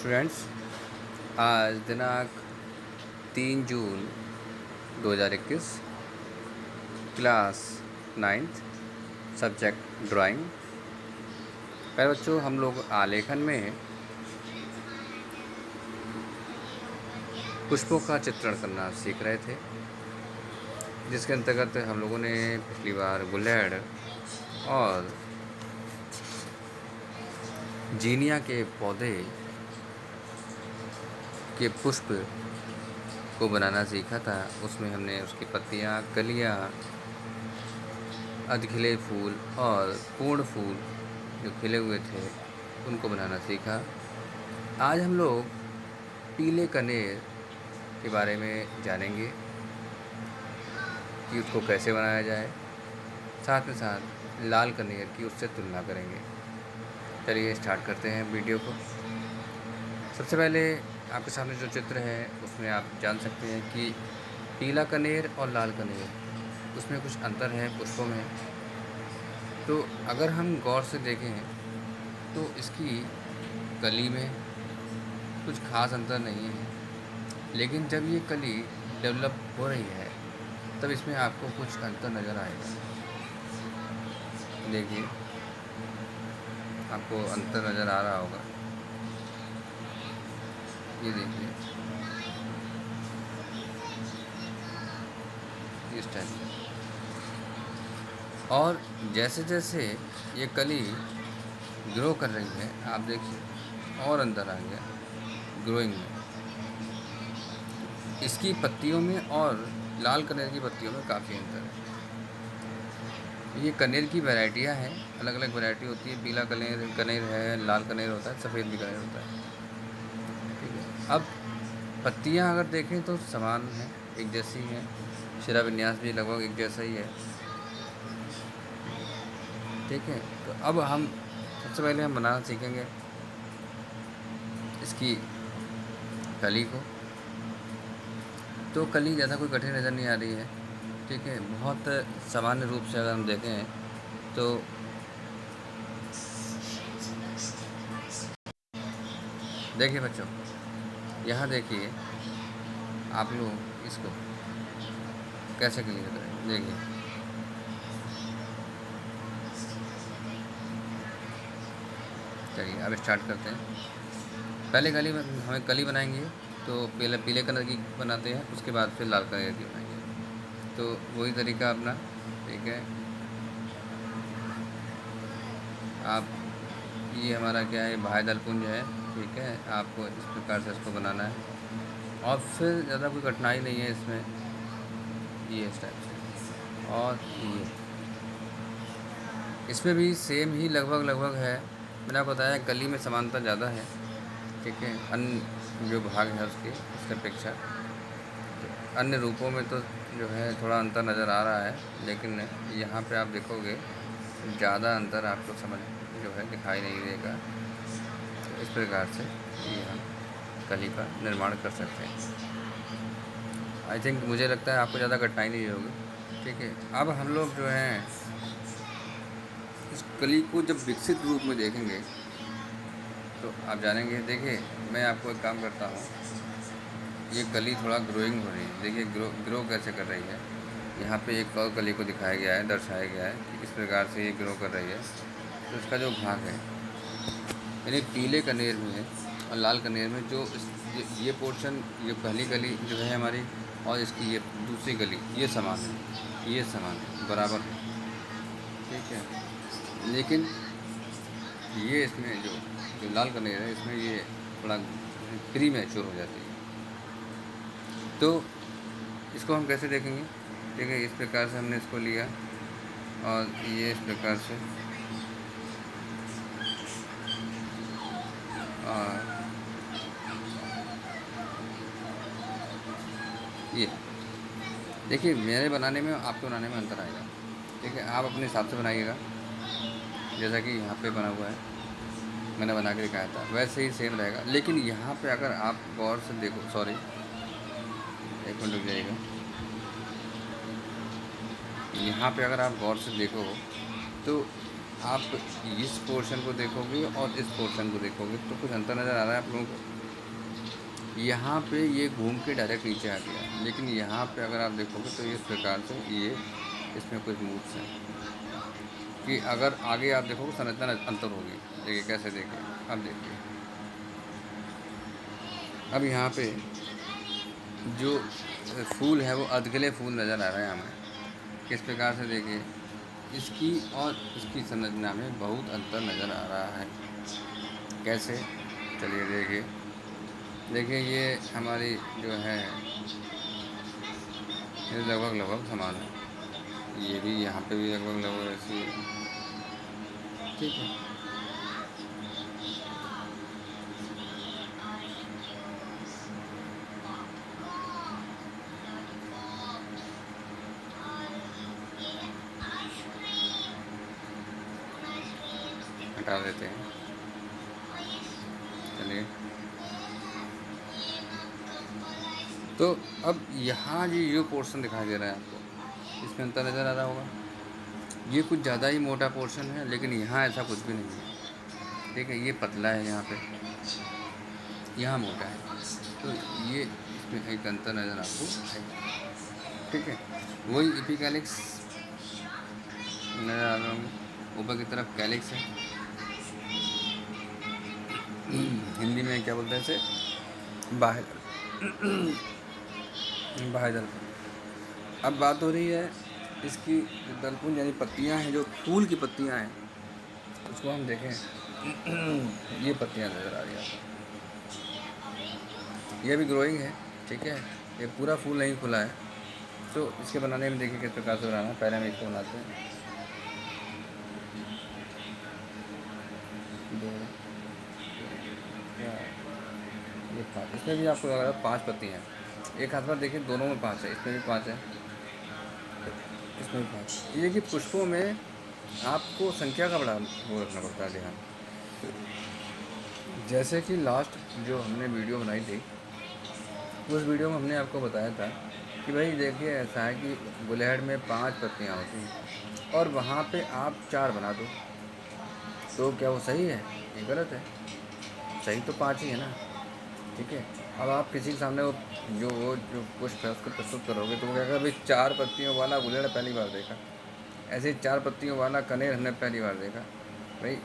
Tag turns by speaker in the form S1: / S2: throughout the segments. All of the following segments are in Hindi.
S1: स्टूडेंट्स, आज दिनांक 3 जून 2021, क्लास 9th, सब्जेक्ट ड्राइंग। पहले बच्चों हम लोग आलेखन में पुष्पों का चित्रण करना सीख रहे थे, जिसके अंतर्गत हम लोगों ने पिछली बार गुलेड और जीनिया के पौधे के पुष्प को बनाना सीखा था। उसमें हमने उसकी पत्तियाँ, कलियाँ, अधखिले फूल और पूर्ण फूल जो खिले हुए थे उनको बनाना सीखा। आज हम लोग पीले कनेर के बारे में जानेंगे कि उसको कैसे बनाया जाए, साथ में साथ लाल कनेर की उससे तुलना करेंगे। चलिए स्टार्ट करते हैं वीडियो को। सबसे पहले आपके सामने जो चित्र है उसमें आप जान सकते हैं कि पीला कनेर और लाल कनेर उसमें कुछ अंतर है पुष्पों में। तो अगर हम गौर से देखें तो इसकी कली में कुछ खास अंतर नहीं है, लेकिन जब ये कली डेवलप हो रही है तब इसमें आपको कुछ अंतर नज़र आएगा। देखिए, आपको अंतर नज़र आ रहा होगा। ये देखिए, इस टाइप से। और जैसे जैसे ये कली ग्रो कर रही है, आप देखिए और अंदर आ गया ग्रोइंग में। इसकी पत्तियों में और लाल कनेर की पत्तियों में काफ़ी अंतर है। ये कनेर की वैरायटियाँ हैं, अलग अलग वैरायटी होती है। पीला कनेर कनेर है, लाल कनेर होता है, सफ़ेद भी कनेर होता है। ठीक है, अब पत्तियाँ अगर देखें तो समान हैं, एक जैसी हैं। शिरा विन्यास भी लगभग एक जैसा ही है। ठीक है, तो अब हम सबसे पहले हम बनाना सीखेंगे इसकी कली को। तो कली ज़्यादा कोई कठिन नज़र नहीं आ रही है। ठीक है, बहुत सामान्य रूप से अगर हम देखें तो देखिए बच्चों, यहाँ देखिए आप लोग इसको कैसे क्लियर करें। देखिए, चलिए अब स्टार्ट करते हैं। पहले हमें कली बनाएंगे तो पहले पीले कलर की बनाते हैं, उसके बाद फिर लाल कलर की बनाएंगे। तो वही तरीका अपना। ठीक है, आप ये हमारा क्या है, बाह्य दलपुंज है। ठीक है, आपको इस प्रकार से इसको बनाना है और फिर ज़्यादा कोई कठिनाई नहीं है इसमें। ये इस टाइप से। और ये इसमें भी सेम ही लगभग है। मैंने आपको बताया कली में समानता ज़्यादा है। ठीक है, अन्य जो भाग है उसके अपेक्षा अन्य रूपों में तो जो है थोड़ा अंतर नज़र आ रहा है, लेकिन यहाँ पे आप देखोगे ज़्यादा अंतर आपको समझ जो है दिखाई नहीं देगा। तो इस प्रकार से ये हम कली का निर्माण कर सकते हैं। आई थिंक, मुझे लगता है आपको ज़्यादा कठिनाई नहीं होगी। ठीक है, अब हम लोग जो हैं इस कली को जब विकसित रूप में देखेंगे तो आप जानेंगे। देखिए, मैं आपको एक काम करता हूँ। ये कली थोड़ा ग्रोइंग हो रही है। देखिए ग्रो कैसे कर रही है। यहाँ पे एक और कली को दिखाया गया है, दर्शाया गया है कि इस प्रकार से ये ग्रो कर रही है। तो इसका जो भाग है, यानी पीले कनेर में और लाल कनेर में जो ये पोर्शन, ये पहली कली जो है हमारी और इसकी ये दूसरी कली, ये समान है, ये समान है, बराबर है। ठीक है, लेकिन ये इसमें जो लाल कनेर है इसमें ये थोड़ा प्री मैच्योर हो जाती है। तो इसको हम कैसे देखेंगे। ठीक है, इस प्रकार से हमने इसको लिया और ये इस प्रकार से, और ये देखिए मेरे बनाने में आपके बनाने में अंतर आएगा। ठीक है, आप अपने हिसाब से बनाइएगा। जैसा कि यहाँ पे बना हुआ है, मैंने बना के दिखाया था, वैसे ही सेम रहेगा। लेकिन यहाँ पे अगर आप गौर से देखो, सॉरी एक मिनट रुक जाइएगा। यहाँ पे अगर आप गौर से देखो तो आप इस पोर्शन को देखोगे और इस पोर्शन को देखोगे तो कुछ अंतर नज़र आ रहा है आप लोगों को। यहाँ पे ये घूम के डायरेक्ट नीचे आ गया, लेकिन यहाँ पे अगर आप देखोगे तो इस प्रकार से ये इसमें कुछ मूव्स हैं कि अगर आगे आप देखोगे संरचना अंतर होगी। देखिए कैसे, देखिए अब देखिए, अब यहाँ पे जो फूल है वो अधगले फूल नज़र आ रहे हैं हमें। किस प्रकार से देखिए, इसकी और इसकी संरचना में बहुत अंतर नज़र आ रहा है। कैसे, चलिए देखिए, देखिए ये हमारी जो है ये लगभग लगभग समान है। ये भी यहाँ पे भी लगभग लगभग ऐसी है। ठीक है, हटा देते हैं। चलिए, तो अब यहाँ जो पोर्शन दिखाई दे रहा है आपको, इसमें अंतर नज़र आ रहा होगा। ये कुछ ज़्यादा ही मोटा पोर्शन है, लेकिन यहाँ ऐसा कुछ भी नहीं है। ठीक है, ये पतला है, यहाँ पे यहाँ मोटा है, तो ये इसमें एक अंतर नज़र आपको आएगा। ठीक है, वही एपिकैलिक्स नज़र आ रहा होगा। ऊपर की तरफ कैलिक्स है, हिंदी में क्या बोलते हैं इसे, बाह्य बाह्य दलपुंज। अब बात हो रही है इसकी जो दलपुंज यानी पत्तियां हैं, जो फूल की पत्तियां हैं, उसको हम देखें। ये पत्तियां नज़र आ रही हैं, ये भी ग्रोइंग है। ठीक है, ये पूरा फूल नहीं खुला है, तो इसके बनाने में देखिए किस प्रकार से बनाना है। पहले हम इसको बनाते हैं। दो, ये 5, इसमें भी आपको लग रहा है 5 पत्ती हैं। एक हाथ पर देखिए, दोनों में 5 है, इसमें भी 5 है, इसमें भी 5। ये कि पुष्पों में आपको संख्या का बड़ा वो रखना पड़ता है ध्यान। जैसे कि लास्ट जो हमने वीडियो बनाई थी, उस वीडियो में हमने आपको बताया था कि भाई देखिए ऐसा है कि गुलहड़ में 5 पत्तियाँ होती हैं और वहाँ पे आप 4 बना दो, तो क्या वो सही है? ये गलत है। सही तो 5 ही है ना। ठीक है, अब आप किसी के सामने वो जो पुष्प है उसको प्रस्तुत करोगे तो वो कहेगा भाई 4 पत्तियों वाला गुलहड़ पहली बार देखा, ऐसे 4 पत्तियों वाला कनेर हमने पहली बार देखा। भाई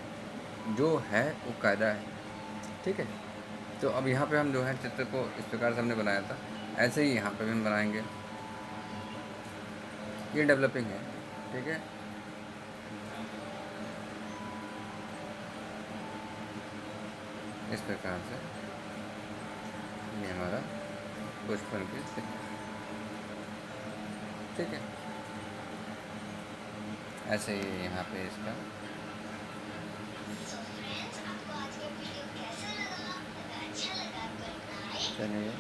S1: जो है वो कायदा है। ठीक है, तो अब यहाँ पे हम जो है चित्र को इस प्रकार से हमने बनाया था, ऐसे ही यहाँ पे भी हम बनाएंगे। ये डेवलपिंग है। ठीक है, इस प्रकार से ये हमारा पुष्पन की चित्र। ठीक है, ऐसे ही यहाँ पे इसका चलिए।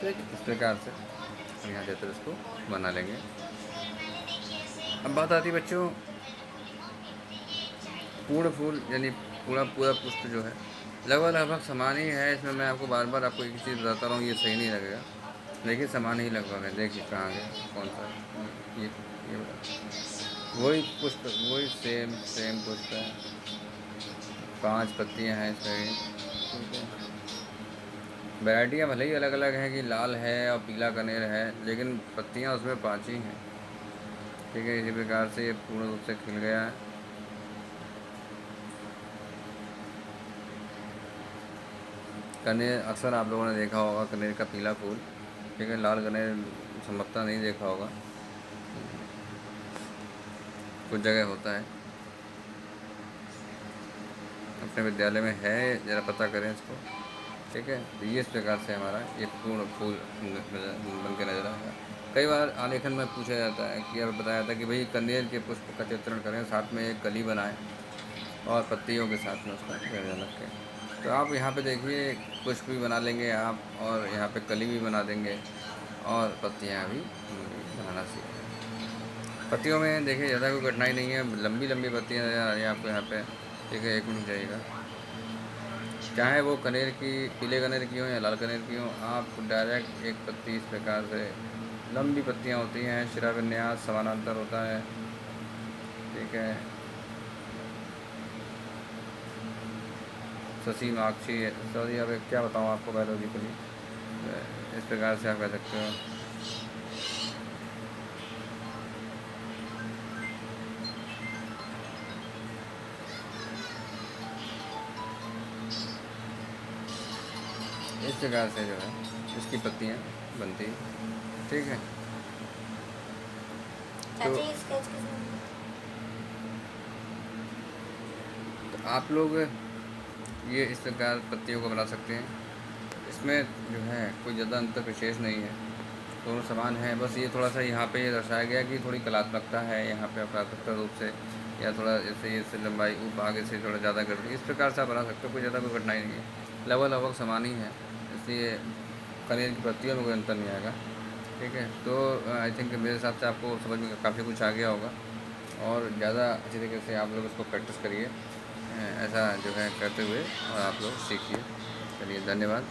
S1: ठीक, इस प्रकार से हम यहाँ चित्र इसको बना लेंगे। अब बात आती है बच्चों पूर्ण फूल यानी पूरा पूरा पुष्प जो है लगभग लगभग समान ही है। इसमें मैं आपको बार बार आपको एक चीज़ बताता रहा हूँ, ये सही नहीं लगेगा, देखिए समान ही लगभग है। देखिए कहाँ गया, कौन सा, ये वही पुष्प, वही सेम पुष्प है, 5 पत्तियाँ हैं इसमें। ठीक है, वैराइटियाँ भले ही अलग अलग हैं कि लाल है और पीला कनेर है, लेकिन पत्तियाँ उसमें 5 ही हैं। ठीक है, इसी प्रकार से ये पूर्ण रूप से खिल गया है। कनेर अक्सर आप लोगों ने देखा होगा, कनेर का पीला फूल। ठीक है, लाल कनेर संभवतः नहीं देखा होगा, कुछ जगह होता है, अपने विद्यालय में है, ज़रा पता करें इसको। ठीक है, तो ये इस प्रकार से हमारा ये पूर्ण फूल बन के नजर आएगा। कई बार आलेखन में पूछा जाता है कि अब बताया जाता है कि भाई कनेर के पुष्प का चित्रण करें, साथ में एक कली बनाएं और पत्तियों के साथ में उसका व्यंजन रखें। तो आप यहाँ पे देखिए पुष्प भी बना लेंगे आप, और यहाँ पे कली भी बना देंगे और पत्तियाँ भी बनाना सीखें। पत्तियों में देखिए ज़्यादा कोई कठिनाई नहीं है, लंबी लंबी पत्तियाँ नज़र आ रही हैं आपको यहाँ पे। ठीक है, 1 मिनट जाइएगा। चाहे वो कनेर की, पीले कनेर की हो या लाल कनेर की हो, आप डायरेक्ट एक पत्ती इस प्रकार से, लंबी पत्तियाँ होती हैं, शिराविन्यास समानांतर होता है, ठीक है, शशि माक्षी, सॉरी अब क्या बताऊँ आपको बायोलॉजिकली, इस प्रकार से आप कह सकते हो। इस प्रकार से जो है इसकी पत्तियाँ बनती हैं, ठीक है। तो
S2: चाचा ये स्केच किसने बनाया?
S1: तो आप लोग ये इस प्रकार पत्तियों को बना सकते हैं। इसमें जो है कोई ज़्यादा अंतर विशेष नहीं है, दोनों समान हैं। बस ये थोड़ा सा यहाँ पे ये दर्शाया गया कि थोड़ी कलात्मकता है यहाँ पे, प्राकृतिक रूप से, या थोड़ा जैसे ये से लंबाई ऊप आगे से थोड़ा ज़्यादा कर दी, इस प्रकार से आप बना सकते हो, कोई ज़्यादा कोई कठिनाई नहीं है, लगभग लगभग समान ही है, इसलिए कनेर की पत्तियों में कोई अंतर नहीं आएगा, ठीक है। तो आई थिंक मेरे हिसाब से आपको समझ में काफ़ी कुछ आ गया होगा, और ज़्यादा अच्छी तरीके से आप लोग इसको प्रैक्टिस करिए, ऐसा जो है करते हुए, और आप लोग सीखिए। चलिए, धन्यवाद।